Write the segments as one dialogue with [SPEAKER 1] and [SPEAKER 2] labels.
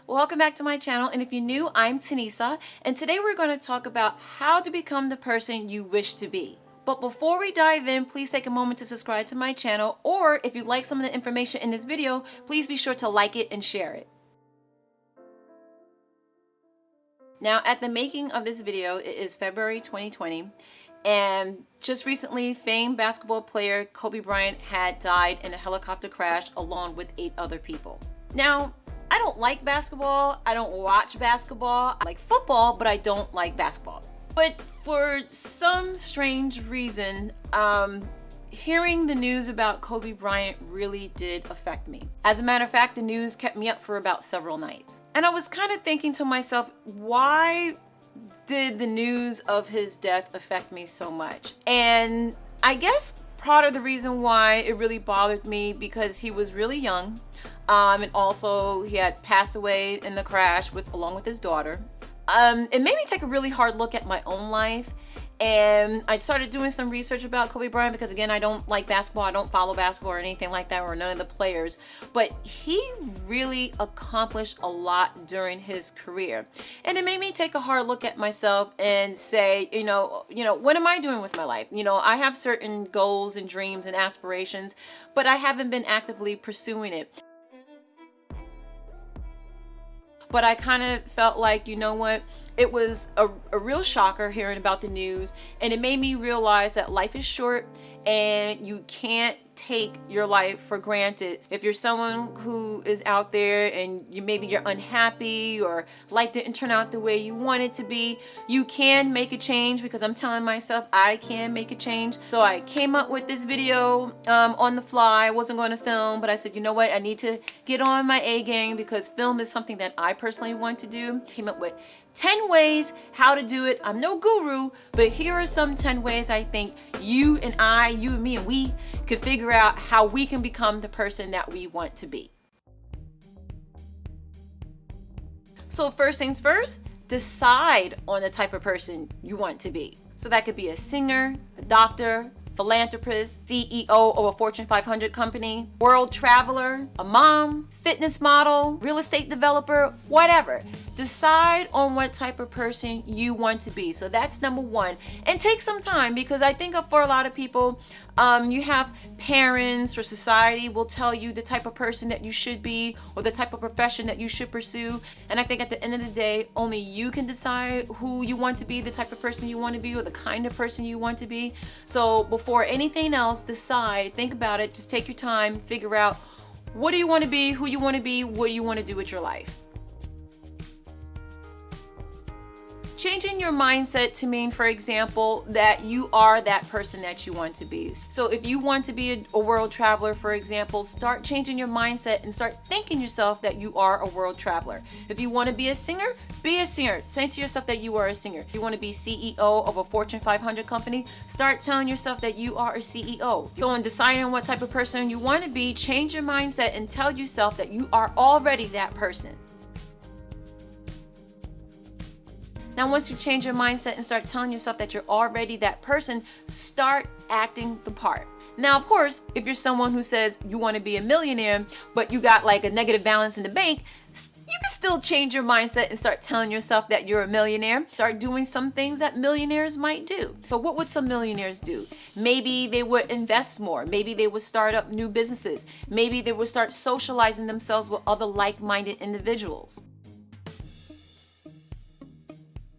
[SPEAKER 1] Welcome back to my channel, and if you're new, I'm Tanisa, and today we're going to talk about how to become the person you wish to be. But before we dive in, please take a moment to subscribe to my channel, or if you like some of the information in this video, please be sure to like it and share it. Now, at the making of this video, it is February 2020, and just recently, famed basketball player Kobe Bryant had died in a helicopter crash along with 8 other people. Now, I don't like basketball. I don't watch basketball. I like football, but I don't like basketball. But for some strange reason, hearing the news about Kobe Bryant really did affect me. As a matter of fact, the news kept me up for about several nights. And I was kind of thinking to myself, why did the news of his death affect me so much? And I guess part of the reason why it really bothered me because he was really young, and also he had passed away in the crash along with his daughter. It made me take a really hard look at my own life, and I started doing some research about Kobe Bryant because, again, I don't like basketball. I don't follow basketball or anything like that, or none of the players. But he really accomplished a lot during his career. And it made me take a hard look at myself and say, you know, what am I doing with my life? I have certain goals and dreams and aspirations, but I haven't been actively pursuing it. But I kind of felt like, you know what, it was a real shocker hearing about the news, and it made me realize that life is short and you can't take your life for granted. If you're someone who is out there and maybe you're unhappy or life didn't turn out the way you want it to be, you can make a change, because I'm telling myself I can make a change. So I came up with this video on the fly. I wasn't going to film, but I said, you know what, I need to get on my A game because film is something that I personally want to do. Came up with 10 ways how to do it. I'm no guru, but here are some 10 ways I think you and me and we could figure out how we can become the person that we want to be. So first things first, decide on the type of person you want to be. So that could be a singer, a doctor, philanthropist, CEO of a Fortune 500 company, world traveler, a mom, fitness model, real estate developer, whatever. Decide on what type of person you want to be. So that's number one. And take some time, because I think for a lot of people, you have parents or society will tell you the type of person that you should be or the type of profession that you should pursue. And I think at the end of the day, only you can decide who you want to be, the type of person you want to be, or the kind of person you want to be. So before anything else, decide, think about it, just take your time, figure out what do you want to be, who you want to be, what do you want to do with your life. Changing your mindset to mean, for example, that you are that person that you want to be. So if you want to be a world traveler, for example, start changing your mindset and start thinking yourself that you are a world traveler. If you want to be a singer, be a singer. Say to yourself that you are a singer. If you want to be CEO of a Fortune 500 company, start telling yourself that you are a CEO. So in deciding on what type of person you want to be, change your mindset and tell yourself that you are already that person. Now, once you change your mindset and start telling yourself that you're already that person, start acting the part. Now, of course, if you're someone who says you want to be a millionaire, but you got like a negative balance in the bank, you can still change your mindset and start telling yourself that you're a millionaire. Start doing some things that millionaires might do. So what would some millionaires do? Maybe they would invest more. Maybe they would start up new businesses. Maybe they would start socializing themselves with other like-minded individuals.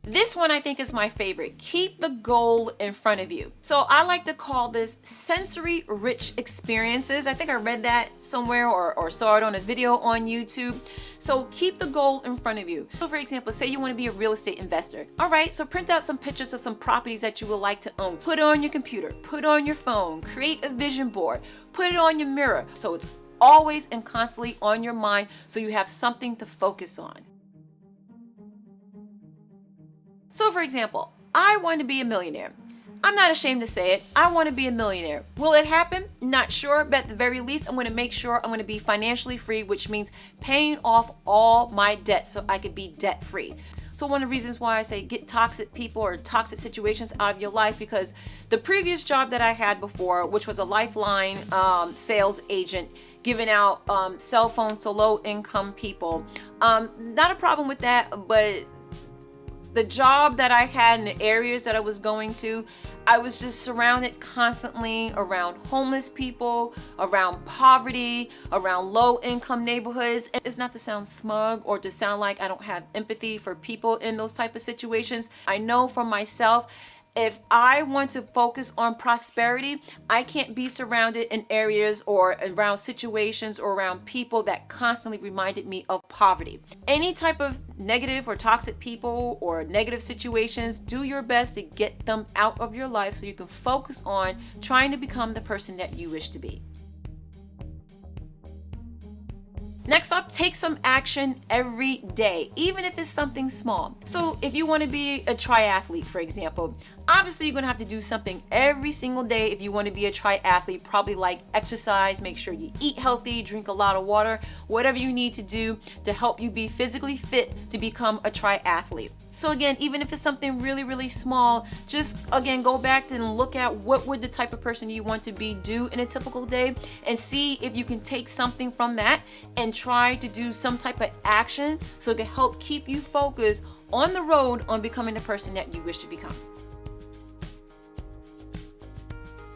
[SPEAKER 1] This one I think is my favorite. Keep the goal in front of you. So I like to call this sensory rich experiences. I think I read that somewhere or saw it on a video on YouTube. So keep the goal in front of you. So for example, say you want to be a real estate investor. All right, so print out some pictures of some properties that you would like to own. Put it on your computer, put it on your phone, create a vision board, put it on your mirror. So it's always and constantly on your mind, so you have something to focus on. So for example, I want to be a millionaire. I'm not ashamed to say it. I want to be a millionaire. Will it happen? Not sure, but at the very least, I'm going to make sure I'm going to be financially free, which means paying off all my debts so I could be debt free. So one of the reasons why I say get toxic people or toxic situations out of your life, because the previous job that I had before, which was a Lifeline sales agent, giving out cell phones to low-income people, not a problem with that, but the job that I had in the areas that I was going to, I was just surrounded constantly around homeless people, around poverty, around low-income neighborhoods. And it's not to sound smug or to sound like I don't have empathy for people in those type of situations. I know for myself, if I want to focus on prosperity, I can't be surrounded in areas or around situations or around people that constantly reminded me of poverty. Any type of negative or toxic people or negative situations, do your best to get them out of your life so you can focus on trying to become the person that you wish to be. Next up, take some action every day, even if it's something small. So if you want to be a triathlete, for example, obviously you're going to have to do something every single day if you want to be a triathlete, probably like exercise, make sure you eat healthy, drink a lot of water, whatever you need to do to help you be physically fit to become a triathlete. So again, even if it's something really, really small, just again, go back and look at what would the type of person you want to be do in a typical day and see if you can take something from that and try to do some type of action so it can help keep you focused on the road on becoming the person that you wish to become.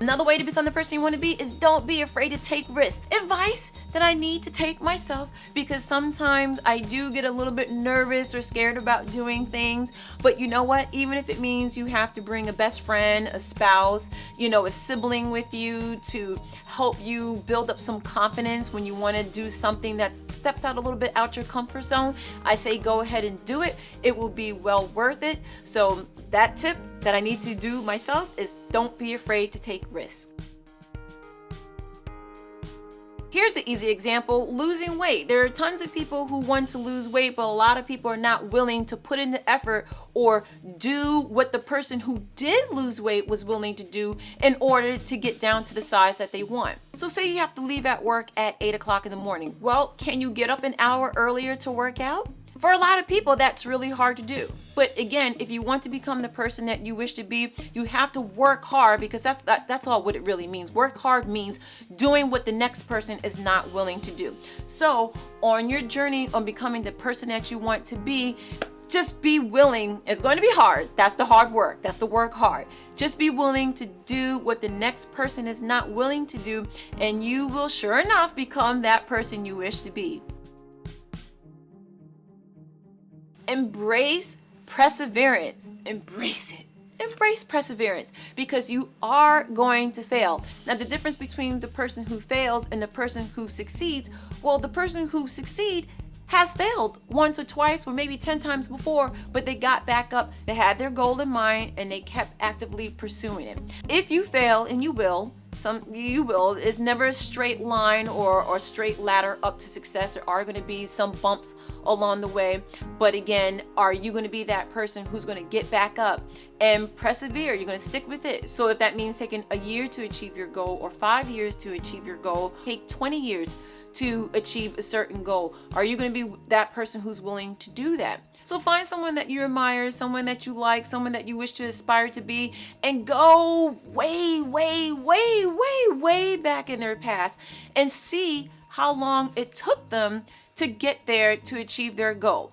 [SPEAKER 1] Another way to become the person you want to be is don't be afraid to take risks. Advice that I need to take myself, because sometimes I do get a little bit nervous or scared about doing things. But you know what? Even if it means you have to bring a best friend, a spouse, a sibling with you to help you build up some confidence when you want to do something that steps out a little bit out your comfort zone, I say go ahead and do it. It will be well worth it. So that tip that I need to do myself is don't be afraid to take risks. Here's an easy example, losing weight. There are tons of people who want to lose weight, but a lot of people are not willing to put in the effort or do what the person who did lose weight was willing to do in order to get down to the size that they want. So say you have to leave at work at 8 o'clock in the morning. Well, can you get up an hour earlier to work out? For a lot of people, that's really hard to do. But again, if you want to become the person that you wish to be, you have to work hard, because that's all what it really means. Work hard means doing what the next person is not willing to do. So on your journey on becoming the person that you want to be, just be willing. It's going to be hard. That's the hard work. That's the work hard. Just be willing to do what the next person is not willing to do, and you will sure enough become that person you wish to be. Embrace perseverance. Embrace it. Embrace perseverance, because you are going to fail. Now, the difference between the person who fails and the person who succeeds, well, the person who succeeds has failed once or twice or maybe 10 times before, but they got back up, they had their goal in mind, and they kept actively pursuing it. If you fail, and you will, it's never a straight line or straight ladder up to success. There are going to be some bumps along the way, but again, are you going to be that person who's going to get back up and persevere? You're going to stick with it. So if that means taking a year to achieve your goal, or 5 years to achieve your goal, take 20 years to achieve a certain goal, are you going to be that person who's willing to do that? So find someone that you admire, someone that you like, someone that you wish to aspire to be, and go way, way, way, way, way back in their past and see how long it took them to get there to achieve their goal.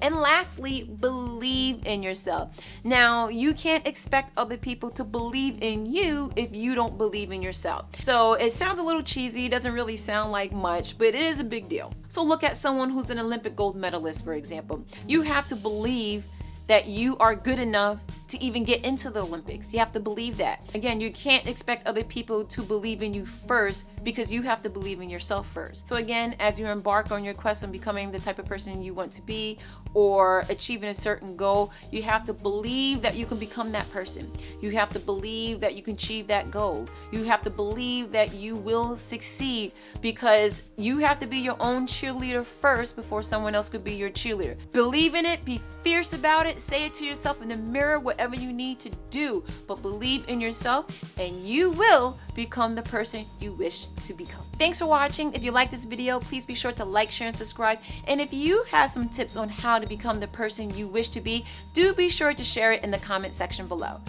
[SPEAKER 1] And lastly, believe in yourself. Now, you can't expect other people to believe in you if you don't believe in yourself. So it sounds a little cheesy, doesn't really sound like much, but it is a big deal. So look at someone who's an Olympic gold medalist, for example. You have to believe that you are good enough to even get into the Olympics. You have to believe that. Again, you can't expect other people to believe in you first, because you have to believe in yourself first. So again, as you embark on your quest on becoming the type of person you want to be or achieving a certain goal, you have to believe that you can become that person. You have to believe that you can achieve that goal. You have to believe that you will succeed, because you have to be your own cheerleader first before someone else could be your cheerleader. Believe in it, be fierce about it, say it to yourself in the mirror, whatever you need to do. But believe in yourself and you will become the person you wish to become. Thanks for watching. If you like this video, please be sure to like, share, and subscribe. And if you have some tips on how to become the person you wish to be, do be sure to share it in the comment section below.